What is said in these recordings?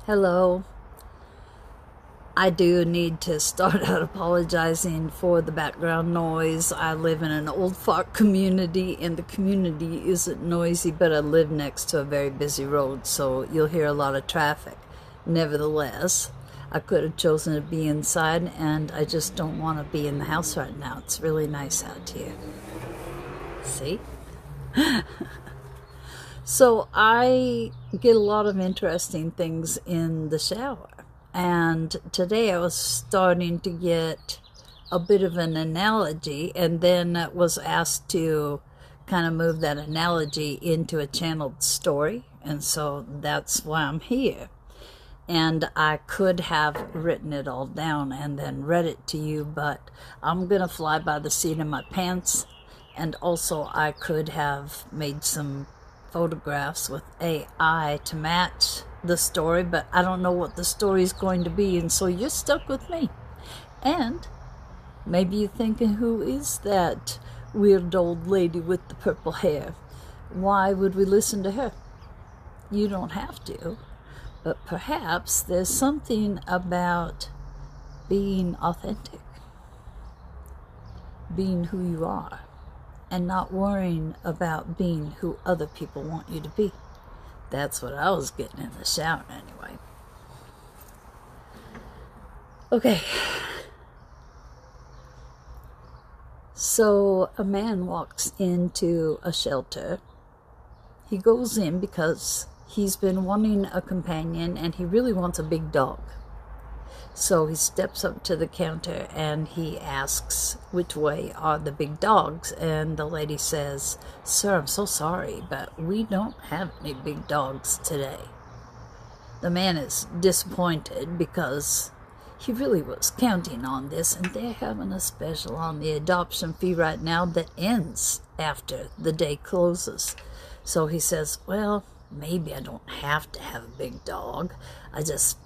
Hello. I do need to start out apologizing for the background noise. I live in an old fart community, and the community isn't noisy, but I live next to a very busy road, so you'll hear a lot of traffic. Nevertheless, I could have chosen to be inside, and I just don't want to be in the house right now. It's really nice out here. See? So I get a lot of interesting things in the shower. And today I was starting to get a bit of an analogy, and then was asked to kind of move that analogy into a channeled story. And so that's why I'm here. And I could have written it all down and then read it to you, but I'm going to fly by the seat of my pants. And also I could have made some photographs with AI to match the story, but I don't know what the story is going to be, and so you're stuck with me. And maybe you're thinking, who is that weird old lady with the purple hair? Why would we listen to her? You don't have to, but perhaps there's something about being authentic, being who you are, and not worrying about being who other people want you to be. That's what I was getting in the shower anyway. Okay. So a man walks into a shelter. He goes in because he's been wanting a companion and he really wants a big dog. So he steps up to the counter and he asks, which way are the big dogs? And the lady says, "Sir, I'm so sorry, but we don't have any big dogs today." The man is disappointed because he really was counting on this, and they're having a special on the adoption fee right now that ends after the day closes. So he says, "Well, maybe I don't have to have a big dog. I just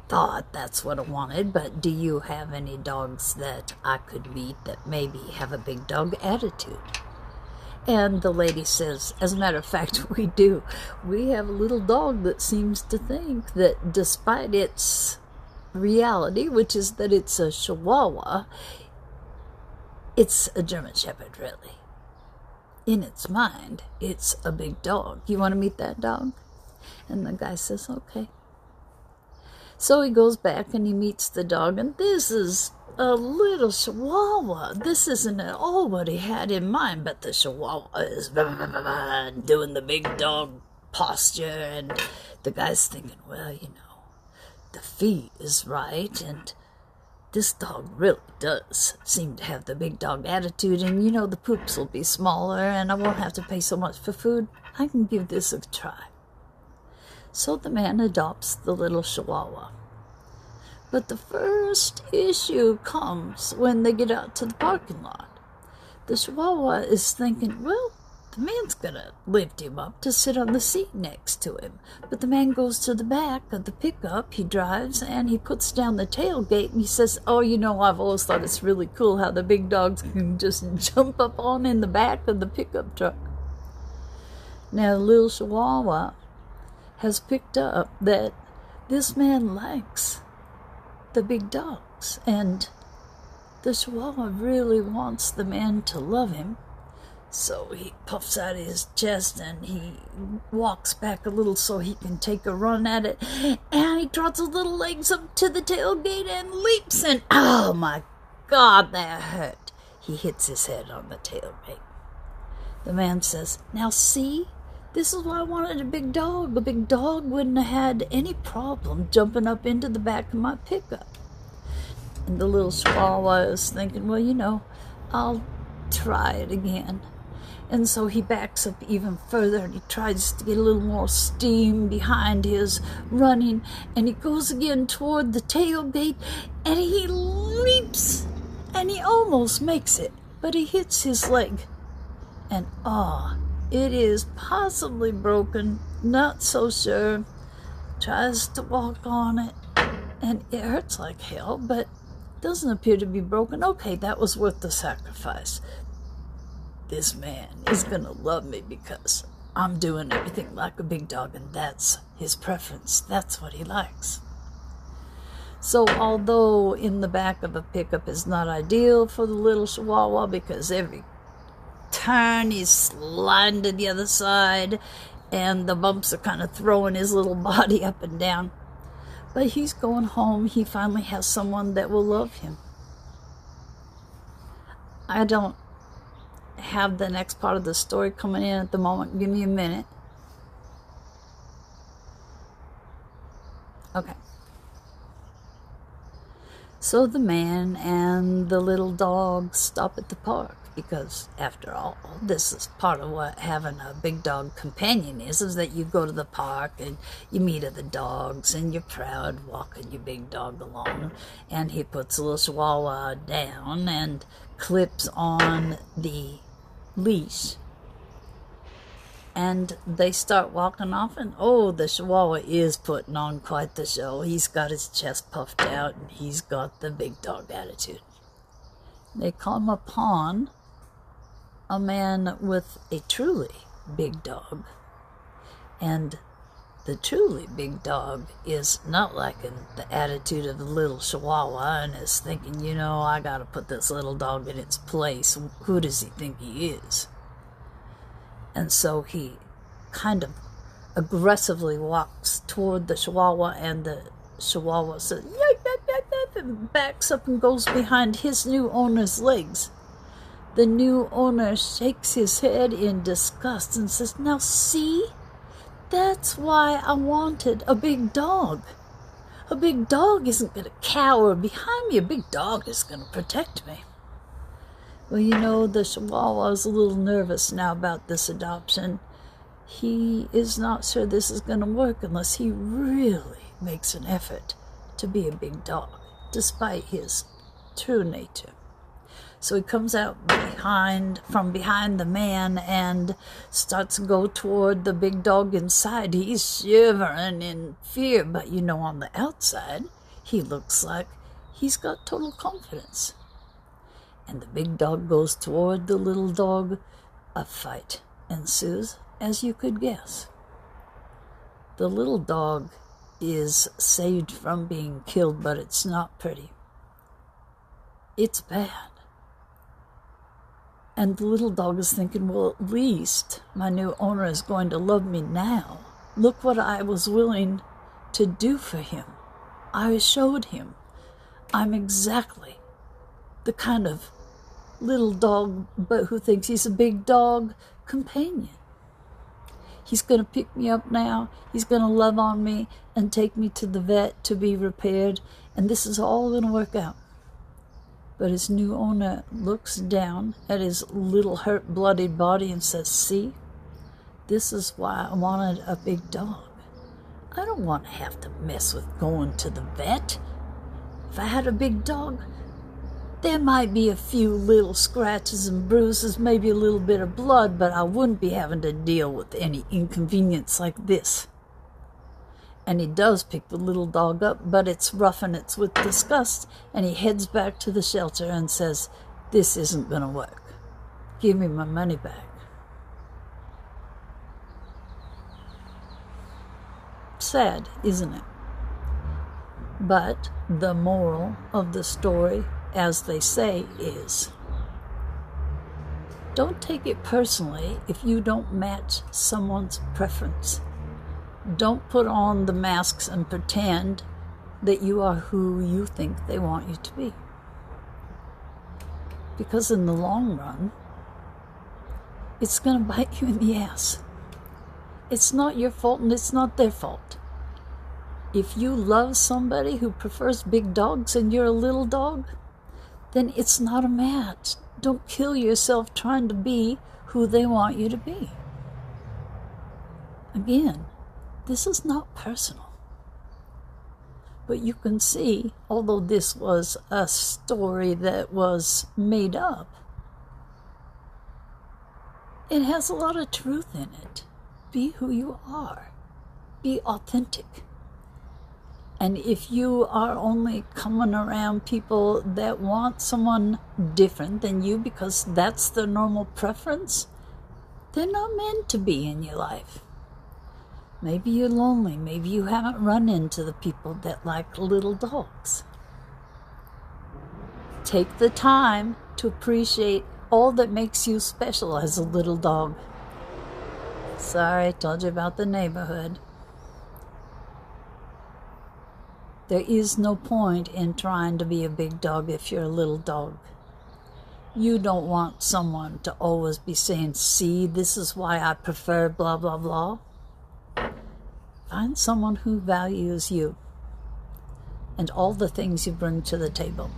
thought that's what I wanted, but do you have any dogs that I could meet that maybe have a big dog attitude?" And the lady says, "As a matter of fact, we do. We have a little dog that seems to think that despite its reality, which is that it's a Chihuahua, it's a German Shepherd, really. In its mind, it's a big dog. You want to meet that dog?" And the guy says, "Okay." So he goes back and he meets the dog, and this is a little Chihuahua. This isn't at all what he had in mind, but the Chihuahua is doing the big dog posture, and the guy's thinking, well, the fee is right, and this dog really does seem to have the big dog attitude, and the poops will be smaller, and I won't have to pay so much for food. I can give this a try. So the man adopts the little Chihuahua. But the first issue comes when they get out to the parking lot. The Chihuahua is thinking, well, the man's going to lift him up to sit on the seat next to him. But the man goes to the back of the pickup, he drives, and he puts down the tailgate, and he says, "Oh, I've always thought it's really cool how the big dogs can just jump up on in the back of the pickup truck." Now, the little Chihuahua has picked up that this man likes the big dogs, and the Chihuahua really wants the man to love him. So he puffs out his chest and he walks back a little so he can take a run at it, and he trots his little legs up to the tailgate and leaps, and oh my God, that hurt. He hits his head on the tailgate. The man says, "Now see? This is why I wanted a big dog. A big dog wouldn't have had any problem jumping up into the back of my pickup." And the little Chihuahua is thinking, well, I'll try it again. And so he backs up even further, and he tries to get a little more steam behind his running, and he goes again toward the tailgate, and he leaps, and he almost makes it, but he hits his leg, and it is possibly broken, not so sure. Tries to walk on it, and it hurts like hell, but doesn't appear to be broken. Okay, that was worth the sacrifice. This man is gonna love me because I'm doing everything like a big dog, and that's his preference. That's what he likes. So although in the back of a pickup is not ideal for the little Chihuahua, because every turn he's sliding to the other side and the bumps are kind of throwing his little body up and down. But he's going home. He finally has someone that will love him. I don't have the next part of the story coming in at the moment. Give me a minute. Okay. So the man and the little dog stop at the park, because after all, this is part of what having a big dog companion is that you go to the park and you meet other dogs and you're proud walking your big dog along, and he puts a little Chihuahua down and clips on the leash, and they start walking off, and oh, the Chihuahua is putting on quite the show. He's got his chest puffed out and he's got the big dog attitude. They come upon a man with a truly big dog, and the truly big dog is not liking the attitude of the little Chihuahua and is thinking, you know, I gotta put this little dog in its place. Who does he think he is? And so he kind of aggressively walks toward the Chihuahua, and the Chihuahua says, yip, yip, yip, yip, and backs up and goes behind his new owner's legs. The new owner shakes his head in disgust and says, now see, that's why I wanted a big dog. A big dog isn't going to cower behind me. A big dog is going to protect me. Well, you know, the Chihuahua is a little nervous now about this adoption. He is not sure this is going to work unless he really makes an effort to be a big dog, despite his true nature. So he comes out from behind the man and starts to go toward the big dog inside. He's shivering in fear, but you know, on the outside, he looks like he's got total confidence. And the big dog goes toward the little dog. A fight ensues, as you could guess. The little dog is saved from being killed, but it's not pretty. It's bad. And the little dog is thinking, well, at least my new owner is going to love me now. Look what I was willing to do for him. I showed him I'm exactly the kind of little dog, but who thinks he's a big dog companion. He's going to pick me up now. He's going to love on me and take me to the vet to be repaired. And this is all going to work out. But his new owner looks down at his little hurt, bloodied body and says, see, this is why I wanted a big dog. I don't want to have to mess with going to the vet. If I had a big dog, there might be a few little scratches and bruises, maybe a little bit of blood, but I wouldn't be having to deal with any inconvenience like this. And he does pick the little dog up, but it's rough and it's with disgust, and he heads back to the shelter and says, this isn't going to work. Give me my money back. Sad, isn't it? But the moral of the story, as they say, is don't take it personally if you don't match someone's preference. Don't put on the masks and pretend that you are who you think they want you to be. Because in the long run, it's going to bite you in the ass. It's not your fault and it's not their fault. If you love somebody who prefers big dogs and you're a little dog, then it's not a match. Don't kill yourself trying to be who they want you to be. Again, this is not personal. But you can see, although this was a story that was made up, it has a lot of truth in it. Be who you are. Be authentic. And if you are only coming around people that want someone different than you because that's their normal preference, They're not meant to be in your life. Maybe you're lonely. Maybe you haven't run into the people that like little dogs. Take the time to appreciate all that makes you special as a little dog. Sorry, I told you about the neighborhood. There is no point in trying to be a big dog if you're a little dog. You don't want someone to always be saying, see, this is why I prefer blah, blah, blah. Find someone who values you and all the things you bring to the table.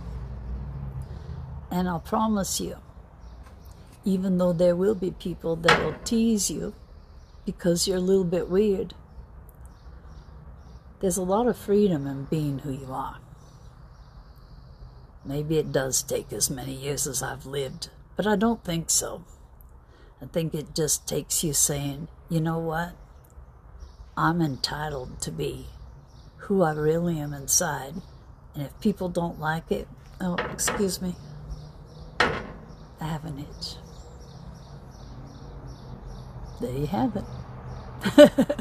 And I'll promise you, even though there will be people that will tease you because you're a little bit weird, there's a lot of freedom in being who you are. Maybe it does take as many years as I've lived, but I don't think so. I think it just takes you saying, you know what? I'm entitled to be who I really am inside. And if people don't like it, oh, excuse me, I have an itch. There you have it.